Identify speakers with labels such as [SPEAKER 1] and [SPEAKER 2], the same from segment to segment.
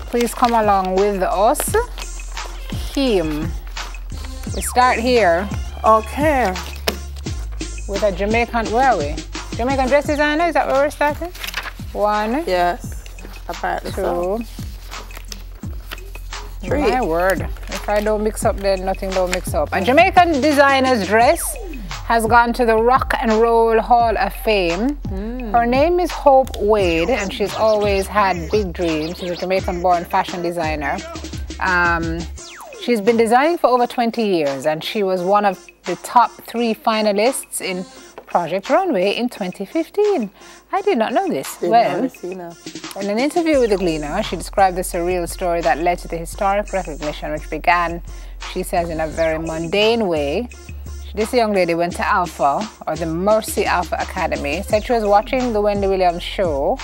[SPEAKER 1] Please come along with us. Him. We start here.
[SPEAKER 2] Okay.
[SPEAKER 1] With a Jamaican, where are we? Jamaican dress designer, is that where we're starting? 1.
[SPEAKER 2] Yes. Apparently
[SPEAKER 1] 2.
[SPEAKER 2] so. 3.
[SPEAKER 1] My word. If I don't mix up, then nothing don't mix up. A Jamaican designer's dress has gone to the Rock and Roll Hall of Fame. Her name is Hope Wade, and she's always had big dreams. She's a Jamaican-born fashion designer. She's been designing for over 20 years, and she was one of the top 3 finalists in Project Runway in 2015. I did not know this. In an interview with the Gleaner, she described the surreal story that led to the historic recognition, which began, she says, in a very mundane way. This young lady went to Alpha, or the Mercy Alpha Academy, said she was watching the Wendy Williams show,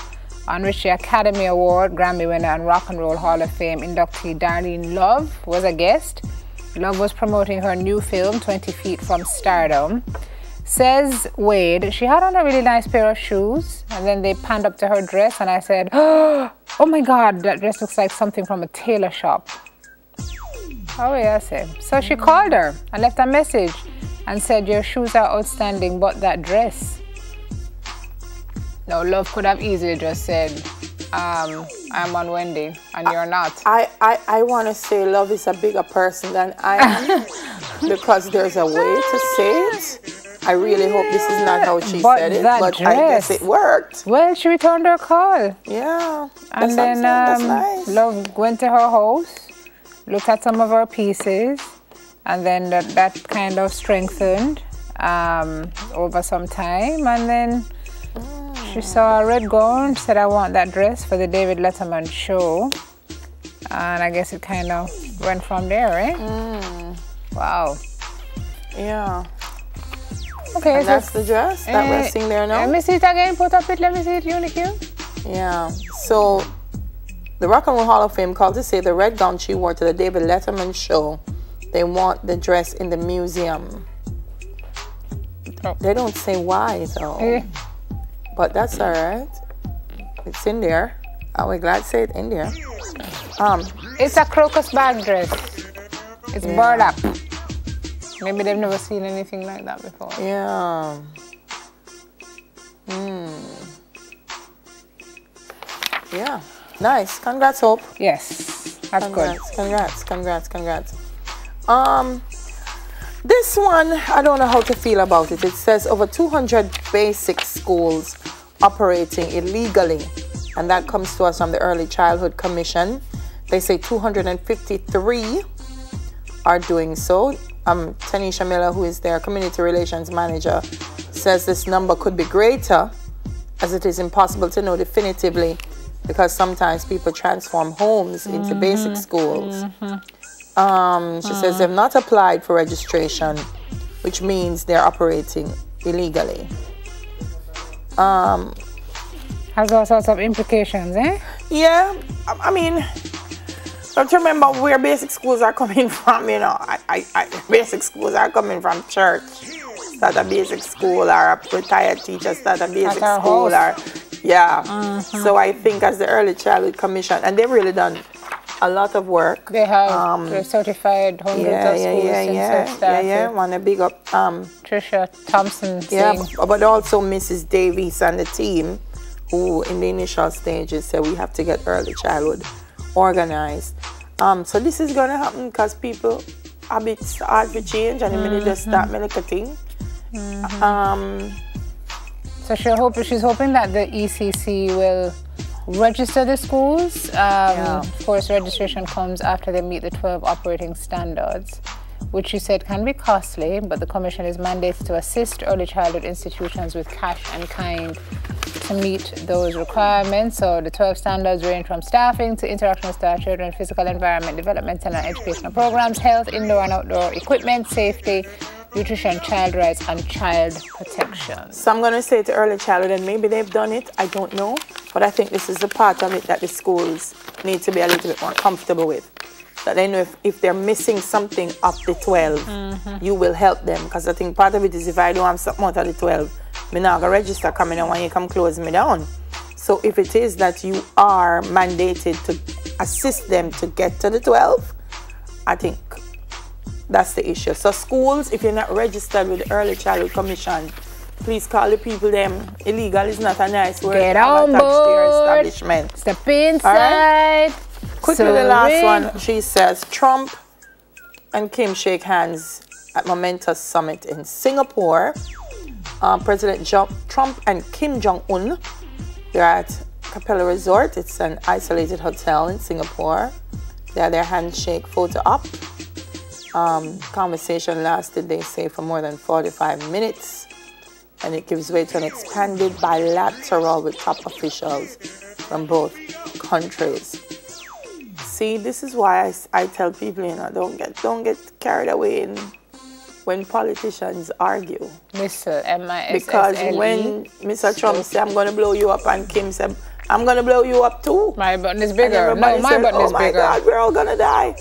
[SPEAKER 1] on which the Academy Award, Grammy winner, and Rock and Roll Hall of Fame inductee Darlene Love was a guest. Love was promoting her new film, 20 Feet from Stardom. Says Wade, she had on a really nice pair of shoes, and then they panned up to her dress, and I said, oh my God, that dress looks like something from a tailor shop. Oh yeah, I say. So she called her and left a message and said, your shoes are outstanding, but that dress. No, Love could have easily just said, I'm on Wendy, and you're not.
[SPEAKER 2] I want to say Love is a bigger person than I am, because there's a way to say it. I really hope this is not how she said it, but I guess it worked.
[SPEAKER 1] Well, she returned her call.
[SPEAKER 2] Yeah.
[SPEAKER 1] And then
[SPEAKER 2] that's nice.
[SPEAKER 1] Love went to her house, looked at some of her pieces, and then that kind of strengthened over some time. And then she saw a red gown, said, I want that dress for the David Letterman show. And I guess it kind of went from there, right? Wow.
[SPEAKER 2] Yeah.
[SPEAKER 1] Okay,
[SPEAKER 2] and
[SPEAKER 1] so
[SPEAKER 2] that's the dress that we're seeing there now.
[SPEAKER 1] Let me see it again. Put up it. Let me see it. Unique.
[SPEAKER 2] Yeah. So the Rock and Roll Hall of Fame called to say the red gown she wore to the David Letterman show. They want the dress in the museum. Oh. They don't say why though. But that's all right. It's in there. Are we glad to say it in there?
[SPEAKER 1] It's a crocus bag dress. It's burlap. Maybe they've never seen anything like that before.
[SPEAKER 2] Yeah. Yeah. Nice. Congrats, Hope.
[SPEAKER 1] Yes. That's good.
[SPEAKER 2] Congrats. This one, I don't know how to feel about it. It says over 200 basic schools operating illegally. And that comes to us from the Early Childhood Commission. They say 253 are doing so. Tanisha Miller, who is their community relations manager, says this number could be greater, as it is impossible to know definitively because sometimes people transform homes into basic schools. She says they've not applied for registration, which means they're operating illegally.
[SPEAKER 1] Has all sorts of implications, eh?
[SPEAKER 2] Yeah, I mean, don't you remember where basic schools are coming from, you know? Basic schools are coming from church. Start a basic school, or a retired teacher start a basic school, or So I think as the Early Childhood Commission, and they've really done a lot of work.
[SPEAKER 1] They have certified hundreds of schools since started.
[SPEAKER 2] Yeah. Want to big up
[SPEAKER 1] Trisha Thompson.
[SPEAKER 2] But also Mrs. Davies and the team, who in the initial stages said we have to get early childhood organized. So this is going to happen because people habits hard to change, and immediately just start making a thing.
[SPEAKER 1] So she's hoping that the ECC will register the schools. Of course, registration comes after they meet the 12 operating standards, which she said can be costly, but the Commission is mandated to assist early childhood institutions with cash and kind to meet those requirements. So the 12 standards range from staffing to interaction with staff, children, physical environment, developmental and educational programs, health, indoor and outdoor equipment, safety, nutrition, child rights, and child protection. So
[SPEAKER 2] I'm going to say to early childhood, and maybe they've done it, I don't know, but I think this is a part of it that the schools need to be a little bit more comfortable with. That they know if they're missing something of the 12, you will help them. Because I think part of it is if I don't have something out of the 12, I'm not going to register coming in when you come close me down. So if it is that you are mandated to assist them to get to the 12, I think that's the issue. So schools, if you're not registered with the Early Childhood Commission, please call the people them. Illegal is not a nice word.
[SPEAKER 1] Get on board.
[SPEAKER 2] To your establishment.
[SPEAKER 1] Step inside.
[SPEAKER 2] Right? Quickly, the last one. She says, Trump and Kim shake hands at momentous summit in Singapore. President Trump and Kim Jong-un, they're at Capella Resort. It's an isolated hotel in Singapore. They had their handshake photo up. Conversation lasted, they say, for more than 45 minutes. And it gives way to an expanded bilateral with top officials from both countries. See, this is why I tell people, you know, don't get carried away when politicians argue.
[SPEAKER 1] Mr. M-I-S-S-L-E.
[SPEAKER 2] Because when Mr. Trump said, I'm going to blow you up, and Kim said, I'm going to blow you up too.
[SPEAKER 1] My button is bigger. No, my button is bigger.
[SPEAKER 2] Oh my God, we're all going to die.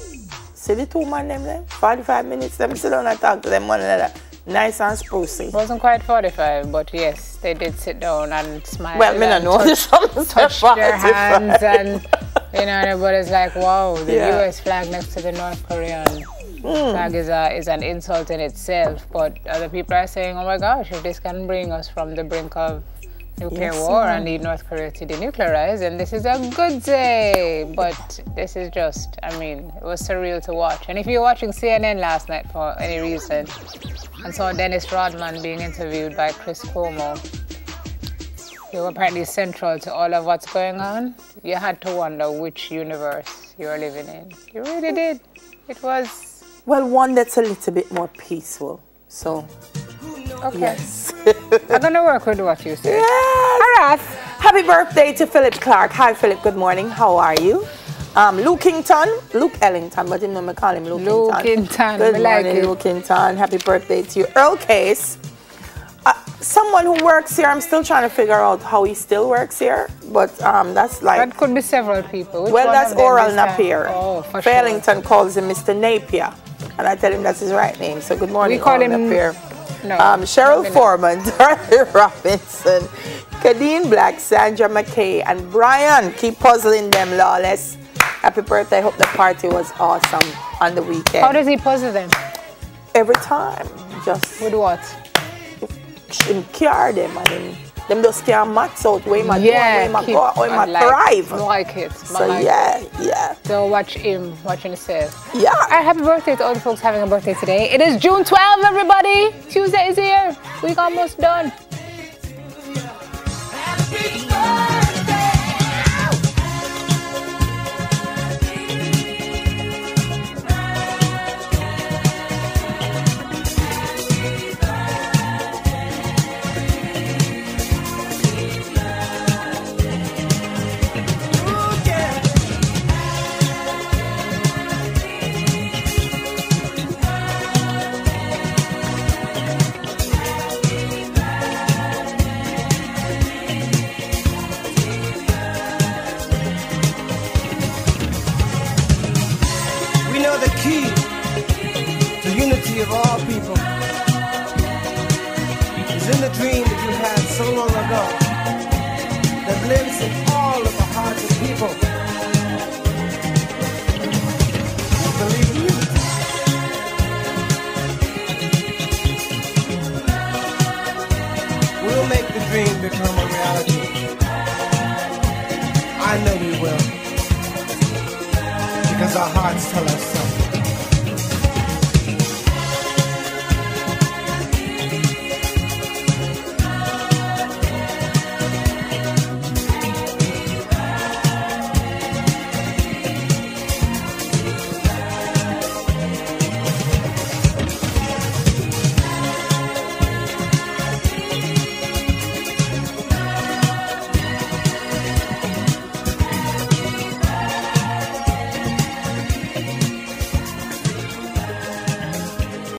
[SPEAKER 2] See the two man them there? 45 minutes, them sit down and talk to them one another. Nice and sprucey.
[SPEAKER 1] It wasn't quite 45, but yes, they did sit down and smile.
[SPEAKER 2] Well, me don't know.
[SPEAKER 1] Touch their hands and, you know, everybody's like, wow, the US flag next to the North Korean flag is an insult in itself. But other people are saying, oh my gosh, if this can bring us from the brink of nuclear war and need North Korea to denuclearize, and this is a good day. But this is just, I mean, it was surreal to watch. And if you're watching CNN last night for any reason and saw Dennis Rodman being interviewed by Chris Cuomo, who apparently central to all of what's going on, you had to wonder which universe you're living in. You really did. It was...
[SPEAKER 2] Well, one that's a little bit more peaceful, so...
[SPEAKER 1] Okay.
[SPEAKER 2] Yes.
[SPEAKER 1] I'm going to work with what you said.
[SPEAKER 2] Yes.
[SPEAKER 1] All right.
[SPEAKER 2] Happy birthday to Philip Clark. Hi, Philip. Good morning. How are you? Luke Ellington, but him I call him Luke
[SPEAKER 1] Ellington.
[SPEAKER 2] Good morning, Luke Ellington. Happy birthday to you. Earl Case. Someone who works here, I'm still trying to figure out how he still works here, but that's like...
[SPEAKER 1] That could be several people.
[SPEAKER 2] Well, that's Oral Napier.
[SPEAKER 1] Oh, for
[SPEAKER 2] Ellington calls him Mr. Napier, and I tell him that's his right name, so good morning,
[SPEAKER 1] we call
[SPEAKER 2] Oral
[SPEAKER 1] him
[SPEAKER 2] Napier.
[SPEAKER 1] No,
[SPEAKER 2] Cheryl Foreman, Dorothy Robinson, Kadeen Black, Sandra McKay, and Brian. Keep puzzling them, Lawless. Happy birthday. Hope the party was awesome on the weekend.
[SPEAKER 1] How does he puzzle them?
[SPEAKER 2] Every time. Just...
[SPEAKER 1] With what?
[SPEAKER 2] Him care them and them just can't max out where my thrive.
[SPEAKER 1] Like it.
[SPEAKER 2] So like yeah.
[SPEAKER 1] So watch him, watching himself.
[SPEAKER 2] Yeah.
[SPEAKER 1] All right, happy birthday to all the folks having a birthday today. It is June 12th, everybody. Tuesday is here. Week almost done.
[SPEAKER 3] Of all people is in the dream that you had so long ago that lives in all of the hearts of people who believe in unity. We'll make the dream become a reality. I know we will, because our hearts tell us so.